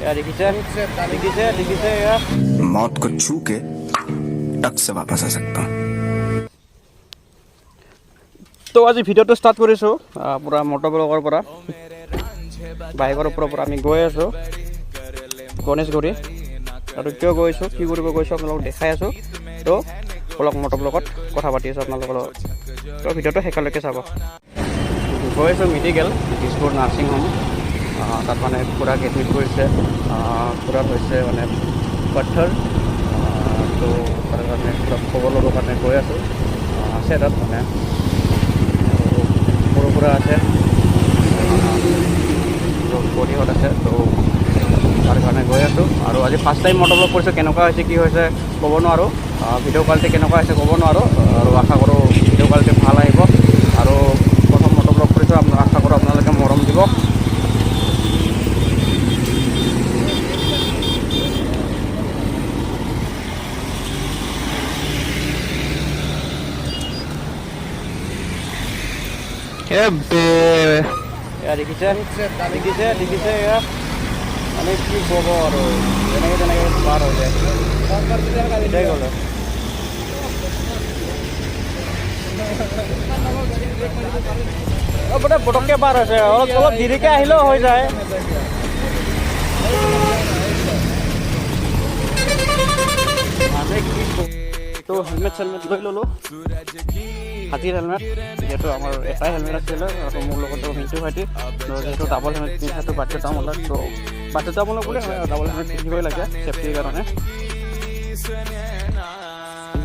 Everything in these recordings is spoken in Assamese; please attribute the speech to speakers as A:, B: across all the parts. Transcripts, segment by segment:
A: या दिखिছে या
B: मौत को छू के टक से वापस आ सकता हूँ।
A: তো আজি ভিডিঅ'টো ষ্টাৰ্ট কৰিছোঁ পুৰা মটৰ ব্লগৰ পৰা বাইকৰ ওপৰৰ পৰা আমি গৈ আছোঁ গণেশগুৰি আৰু কিয় গৈছোঁ কি কৰিব গৈছোঁ আপোনালোকক দেখাই আছোঁ তো ব্লগ মটৰ ব্লগত কথা পাতি আছোঁ আপোনালোকৰ লগত তো ভিডিঅ'টো শেষলৈকে চাব গৈ আছোঁ মেডিকেল দিছপুৰ নাৰ্ছিং হোম তাত মানে খুৰাক এডমিট কৰিছে খুৰাক হৈছে মানে পাথৰ তো তাৰ কাৰণে খুৰাক খবৰ ল'বৰ কাৰণে গৈ আছোঁ আছে তাত মানে সৰু সুৰা আছে বডিহত আছে তো তাৰ কাৰণে গৈ আছোঁ আৰু আজি ফাৰ্ষ্ট টাইম মটৰ ব্লগ কৰিছোঁ কেনেকুৱা হৈছে কি হৈছে ক'ব নোৱাৰোঁ ভিডিঅ' কোৱালিটি কেনেকুৱা হৈছে ক'ব নোৱাৰোঁ আৰু আশা কৰোঁ ভিডিঅ' কোৱালিটি ভাল আহিব আৰু প্ৰথম মটৰ ব্লগ কৰিছোঁ আশা কৰোঁ আপোনালোকে মৰম দিব দেখিছে এয়া মানে কি ক'ব আৰু তেনেকৈ পাৰ হৈ যায় এটাই গ'ল মানে পটককৈ পাৰ হৈছে অলপ দেৰিকৈ আহিলেও হৈ যায় তো হেলমেট চেলমেট লৈ ল'লোঁ হাতীৰ হেলমেট যিহেতু আমাৰ এটাই হেলমেট আছিলে আৰু মোৰ লগতো মিণ্টু ভাইটি যিহেতু ডাবল হেলমেট পিন্ধাটো বাধ্যতামূলক তো বাধ্যতামূলক বুলি ডাবল হেলমেট পিন্ধিবই লাগে চেফটিৰ কাৰণে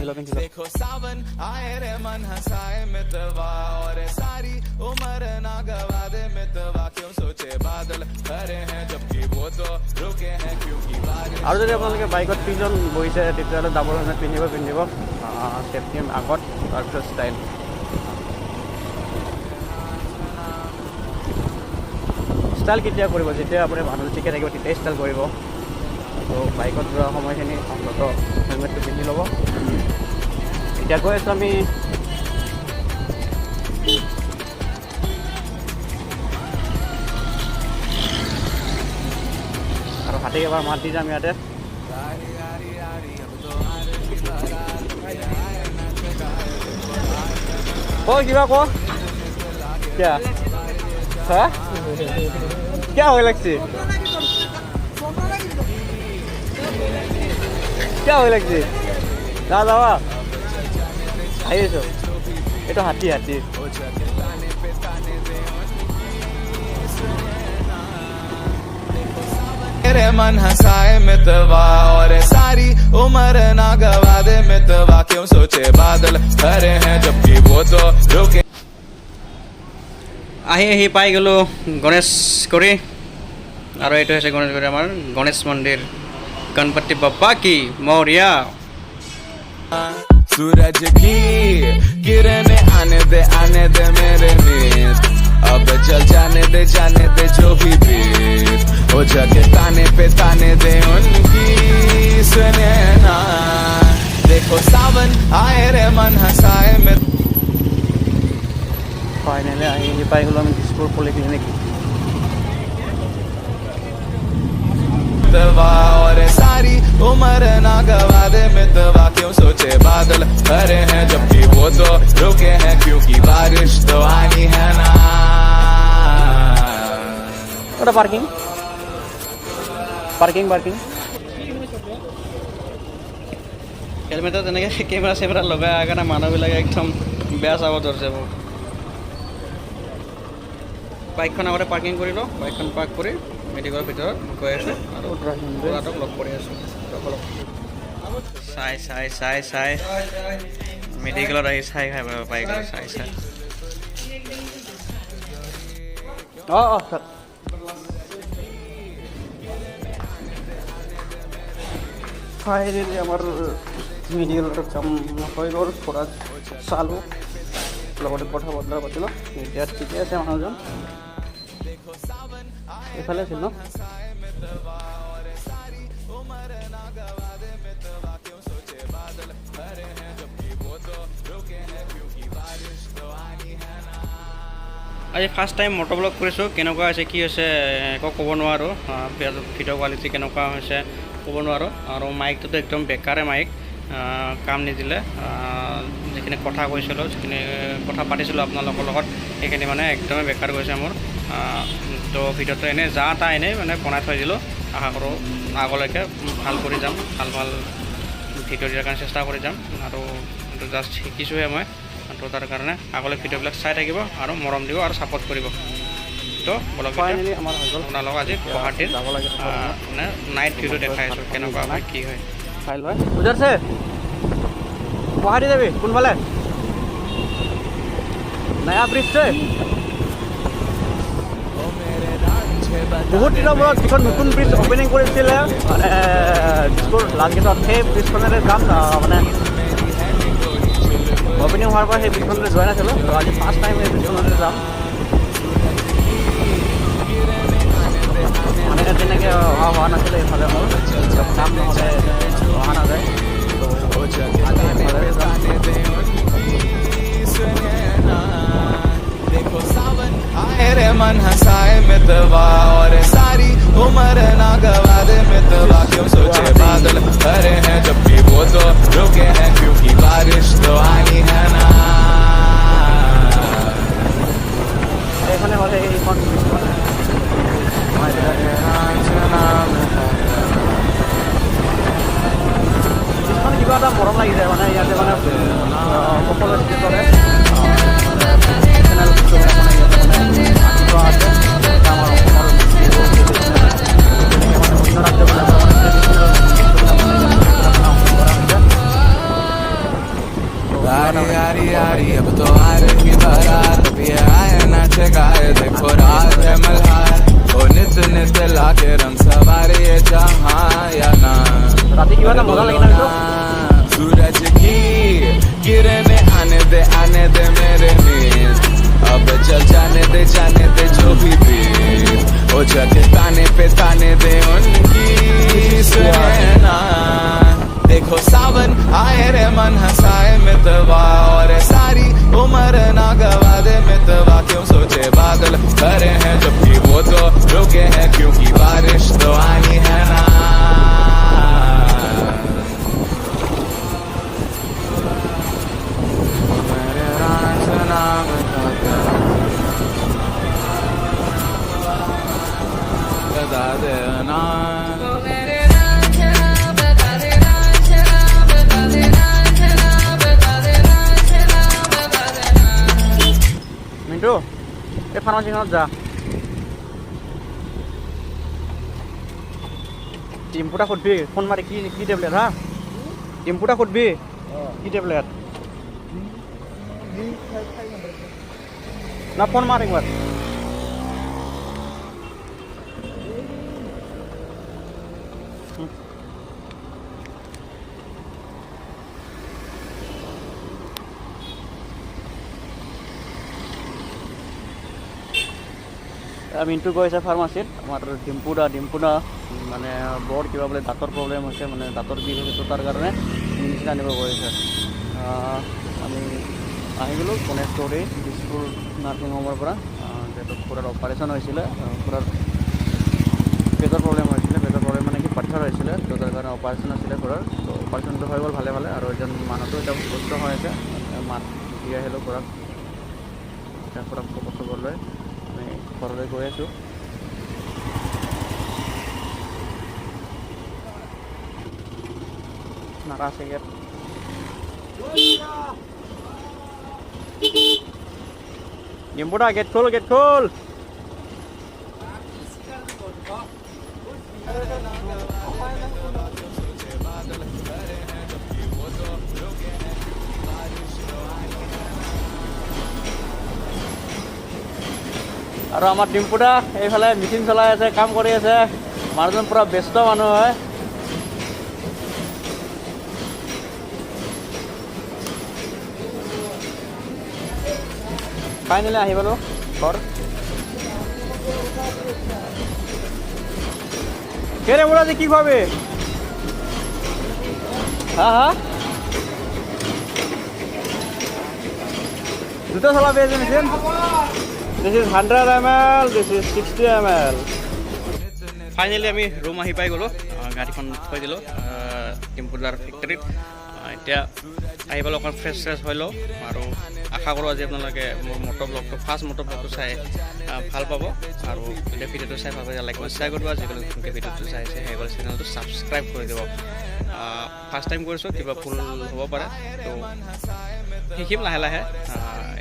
C: देखो सावन आए रे मन हंसाए मितवा और सारी उम्र ना गवा दे मितवा क्यों सोचे बादल भरे हैं जबकि वो तो रुके हैं क्योंकि बारिश
A: আৰু যদি আপোনালোকে বাইকত তিনিজন বহিছে তেতিয়াহ'লে ডাবল হেলমেট পিন্ধিব চেফটি আগত তাৰপিছত ষ্টাইল ষ্টাইল কেতিয়া কৰিব যেতিয়া আপুনি মানুহ ঠিকে থাকিব তেতিয়াই ষ্টাইল কৰিব তো বাইকত যোৱা সময়খিনি অন্ততঃ হেলমেটটো পিন্ধি ল'ব এতিয়া গৈ আছোঁ আমি আৰু হাতীক এবাৰ মাত দি যাম ইয়াতে কিবা ক क्या हाँ क्या हो लगती क्या हो लगती যা যাবা আহিছোঁ এইটো হাতী
C: मेरे मन हंसाए मितवा और सारी उम्र ना गवा दे मितवा क्यों सोचे बादल भरे हैं जबकि वो तो रुके
A: আহি পাই গ'লোঁ গণেশগুৰি আৰু এইটো হৈছে গণেশগুৰি আমাৰ গণেশ মন্দিৰ গণপতি বাপ্পা কি মৌर्या
C: सूरज की किरणें आने दे मेरे मीत अब चल जाने दे जो भी बीत हो जगे ताने पे ताने दे उनकी सुने ना देखो सावन आए रे मन हंसाए में
A: ফাইনেলি আহি পাই গ'লোঁ আমি দিছপুৰ পলিক্লিনিক
C: और सारी उम्र ना गवा दे मितवा क्यों सोचे बादल भरे हैं जबकि वो तो रुके हैं क्योंकि बारिश तो आनी है ना
A: ওটা পার্কিং হেলমেটত তেনেকৈ কেমেৰা লগাই অহাৰ কাৰণে মানুহবিলাকে একদম বেয়া চাব ধৰিছে মোক বাইকখন আগতে পাৰ্কিং কৰি লওঁ বাইকখন পাৰ্ক কৰি মেডিকেলৰ ভিতৰত গৈ আছে আৰু ল'ৰাটোক লগ কৰি আছোঁ চাই মেডিকেলত আহি চাই খাই পাই গ'ল চাই অঁ ফাইনেলি আমাৰ মেডিকেলৰ কাম হৈ গ'ল খোৰাক চালোঁ লগতে কথা বতৰা পাতিলোঁ এতিয়া ঠিকে আছে মানুহজন এইফালে আছিল ন আজি ফাৰ্ষ্ট টাইম মটৰ ব্লগ কৰিছোঁ, কেনেকুৱা হৈছে কি হৈছে একো ক'ব নোৱাৰোঁ। ভিডিঅ' কোৱালিটি কেনেকুৱা হৈছে ক'ব নোৱাৰোঁ। আৰু মাইকটোতো একদম বেকাৰে মাইক, কাম নিদিলে। যিখিনি কথা কৈছিলোঁ, যিখিনি কথা পাতিছিলোঁ আপোনালোকৰ লগত, সেইখিনি মানে একদমেই বেকাৰ গৈছে মোৰ। তো ভিডিঅ'টো এনেই যা তা এনেই মানে বনাই থৈ দিলোঁ। আশা কৰোঁ আগলৈকে ভাল কৰি যাম, ভাল ভিডিঅ' দিয়াৰ কাৰণে চেষ্টা কৰি যাম। আৰু জাষ্ট শিকিছোঁহে মই, তো তাৰ কাৰণে আগলৈ ভিডিঅ'বিলাক চাই থাকিব আৰু মৰম দিব আৰু ছাপোৰ্ট কৰিব। তো বলক ফাইনেলি আমাৰ হৈ গ'ল। আপোনালোকক আজি গুৱাহাটীত যাব লাগে, মানে নাইট ভিউটো দেখাই আছোঁ কেনেকুৱা হয় কি হয়। খাই লয় বুজাৰছে গুৱাহাটী যাবি কোনফালে? নয়া ব্ৰিজছে বহুত দিনৰ মূৰত যিখন নতুন ব্ৰিজ অপেনিং কৰিছিলে মানে দিছপুৰ লালগেটত, সেই ব্ৰিজখনেৰে যাম। মানে অপেনিং হোৱাৰ পৰা সেই ব্ৰিজখনলৈ যোৱা নাছিলোঁ, তো আজি ফাৰ্ষ্ট টাইম সেই ব্ৰিজখনলৈ যাম। মানে তেনেকৈ অহা হোৱা নাছিলে এইফালে, মোৰ কাম নহ'লে অহা নাযায়।
C: देखो सावन आए रे मन हंसाए मितवा और सारी उम्र ना गवा दे मितवा क्यों सोचे बादल भरे हैं जब भी वो तो रुके हैं क्योंकि बारिश तो आई है ना
A: এখানে হলে এইখন কিবা এটা মৰম লাগি যায়, মানে ইয়াতে মানে সকলো ষ্টেটৰে
C: अब तो आ रही बारात भी आए नाच गाए देखो रात है मल्हार ओ नित नित लाके रंग सवारे जहाँ या ना
A: राती किवा ना मजा लगी ना
C: सूरज की किरणें आने दे मेरे नींद अब चल जाने दे जो भी बीत ओ जग ताने पे ताने दे उनकी सुने ना देखो सावन आए रे मन हंसाए मितवा और सारी उम्र ना गवा दे मितवा क्यों सोचे बादल भरे हैं जबकि वो तो रुके हैं क्योंकि बारिश तो आई है ना मेरे राज नाम बता देना
A: মিণ্টু এই ফাৰ্মাচীখনত যা, টিম্পুটা সুধবি ফোন মাৰি কি টেবলেট হা, টিম্পুটা সুধবি কি টেবলেট না ফোন মাৰ একবাৰ। মিণ্টু গৈ আছে ফাৰ্মাচীত, আমাৰ ডিম্পুদা মানে বৰ কিবা বোলে দাঁতৰ প্ৰব্লেম হৈছে, মানে দাঁতৰ বিষ হৈছে, তাৰ কাৰণে মেডিচিন আনিব গৈ আছে। আমি আহি গ'লোঁ গণেশগুৰি দিছপুৰ নাৰ্ছিং হোমৰ পৰা, যিহেতু খুৰাৰ অপাৰেশ্যন হৈছিলে, খুৰাৰ পেটৰ প্ৰব্লেম হৈছিলে, পেটৰ প্ৰব্লেম মানে কি পাথৰ হৈছিলে, তো তাৰ কাৰণে অপাৰেশ্যন আছিলে খুৰাৰ। তো অপাৰেশ্যনটো হৈ গ'ল ভালে আৰু এজন মানুহটো এতিয়া সুস্থ হৈ আছে, মাত দি আহিলোঁ খুৰাক, এতিয়া খুৰাক খবৰ লৈ আমি ঘৰলৈ গৈ আছোঁ। নাকা আছে গেট ডিম্পুদা গেট খোল আৰু আমাৰ ডিম্পুদা এইফালে মেচিন চলাই আছে, কাম কৰি আছে, মানুহজন পূৰা ব্যস্ত মানুহ হয়। ফাইনেলি আহি পালোঁ ঘৰ। কেৰে মোৰ আজি কি খুৱাবি? হা দুটা চলাবি আজি machine? This is 100 ml, this is 60 ml. Finally আমি ৰুম আহি পাই গ'লোঁ, গাড়ীখন থৈ দিলোঁ টিম্পুদাৰ ফেক্টৰীত। এতিয়া আহি পেলাই অকণ ফ্ৰেছ হৈ লওঁ আৰু আশা কৰোঁ আজি আপোনালোকে মোৰ মটৰ ব্লগটো ফাৰ্ষ্ট মটৰ ব্লগটো চাই ভাল পাব আৰু যদি ভিডিঅ'টো চাই ভাল পায় লাইক কৰি শ্বেয়াৰ কৰিব। যিকোনো ভিডিঅ'টো চাইছে সেইকলে চেনেলটো ছাবস্ক্ৰাইব কৰি দিব। ফাৰ্ষ্ট টাইম কৰিছোঁ, কিবা ভুল হ'ব পাৰে, তো শিকিম লাহে লাহে,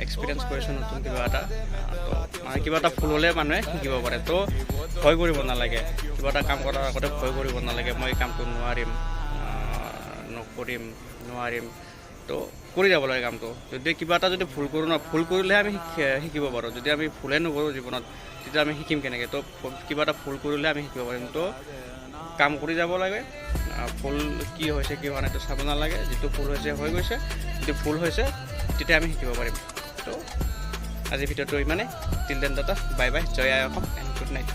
A: এক্সপিৰিয়েঞ্চ কৰিছোঁ নতুন কিবা এটা। তো মানে কিবা এটা ভুল হ'লে মানুহে শিকিব পাৰে, তো ভয় কৰিব নালাগে। কিবা এটা কাম কৰাৰ আগতে ভয় কৰিব নালাগে, মই এই কামটো নোৱাৰিম, তো কৰি যাব লাগে কামটো। যদি কিবা এটা যদি ভুল কৰোঁ ভুল কৰিলেহে আমি শিকিব পাৰোঁ। যদি আমি ভুলে নকৰোঁ জীৱনত, তেতিয়া আমি শিকিম কেনেকৈ? তো কিবা এটা ভুল কৰিলে আমি শিকিব পাৰিম। তো কাম কৰি যাব লাগে, ভুল কি হৈছে কি হোৱা নাই তো চাব নালাগে। যিটো ভুল হৈছে হৈ গৈছে, যদি ভুল হৈছে তেতিয়া আমি শিকিব পাৰিম। তো আজি ভিডিঅ'টো ইমানেই। Till then tata, bye bye, জয় আই অসম এণ্ড গুড নাইট।